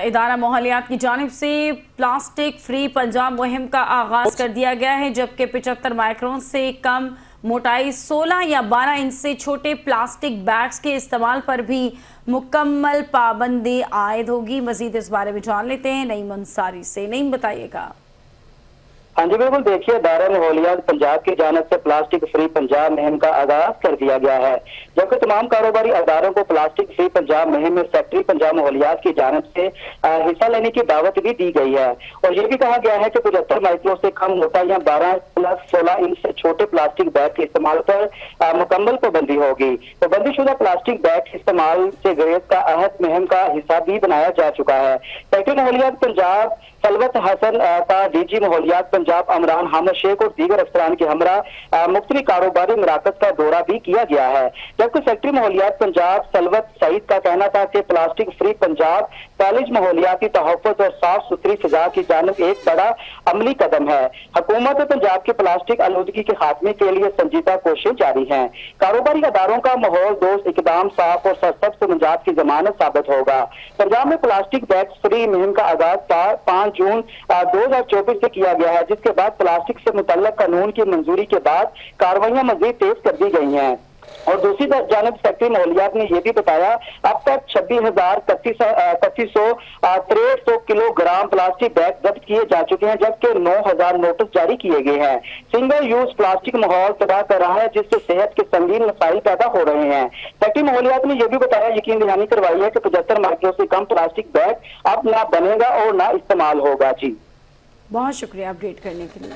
ادارہ ماحولیات کی جانب سے پلاسٹک فری پنجاب مہم کا آغاز کر دیا گیا ہے، جبکہ 75 مائکرون سے کم موٹائی 16 یا 12 انچ سے چھوٹے پلاسٹک بیگز کے استعمال پر بھی مکمل پابندی عائد ہوگی۔ مزید اس بارے میں جان لیتے ہیں نعیم انصاری سے۔ نعیم بتائیے گا۔ ہاں جی بالکل، دیکھیے ادارہ ماحولیات پنجاب کی جانب سے پلاسٹک فری پنجاب مہم کا آغاز کر دیا گیا ہے، جبکہ تمام کاروباری اداروں کو پلاسٹک فری پنجاب مہم میں سیکٹری پنجاب ماحولیات کی جانب سے حصہ لینے کی دعوت بھی دی گئی ہے، اور یہ بھی کہا گیا ہے کہ 75 مائکرو سے کم موٹا یا 12 پلس 16 انچ سے چھوٹے پلاسٹک بیگ کے استعمال پر مکمل پابندی ہوگی۔ پابندی شدہ پلاسٹک بیگ کے استعمال سے گریز کا عہد مہم کا حصہ بھی بنایا جا چکا ہے۔ سیکٹری ماحولیات پنجاب سلوت حسن کا ڈی جی ماحولیات پنجاب عمران حامد شیخ اور دیگر افسران کے ہمراہ مختلف کاروباری مراکز کا دورہ بھی کیا گیا ہے، جبکہ سیکٹری ماحولیات پنجاب سلوت سعید کا کہنا تھا کہ پلاسٹک فری پنجاب کالج ماحولیاتی تحفظ اور صاف ستھری فضا کی جانب ایک بڑا عملی قدم ہے۔ حکومت پنجاب کی پلاسٹک آلودگی کے خاتمے کے لیے سنجیدہ کوششیں جاری ہیں۔ کاروباری اداروں کا ماحول دوست اقدام صاف اور سرسبز منجات کی ضمانت ثابت ہوگا۔ پنجاب میں پلاسٹک بیگ فری مہم کا آغاز 5 جون 2024 سے کیا گیا ہے، جس کے بعد پلاسٹک سے متعلق قانون کی منظوری کے بعد کاروائیاں مزید تیز کر دی گئی ہیں۔ اور دوسری جانب سیکٹری ماحولیات نے یہ بھی بتایا اب تک 26,363 کلو گرام پلاسٹک بیگ ضبط کیے جا چکے ہیں، جبکہ 9,000 نوٹس جاری کیے گئے ہیں۔ سنگل یوز پلاسٹک ماحول تباہ کر رہا ہے، جس سے صحت کے سنگین مسائل پیدا ہو رہے ہیں۔ سیکٹری ماحولیات نے یہ بھی بتایا، یقین دہانی کروائی ہے کہ 75 مائکرو سے کم پلاسٹک بیگ اب نہ بنے گا اور نہ استعمال ہوگا۔ جی بہت شکریہ اپڈیٹ کرنے کے لیے۔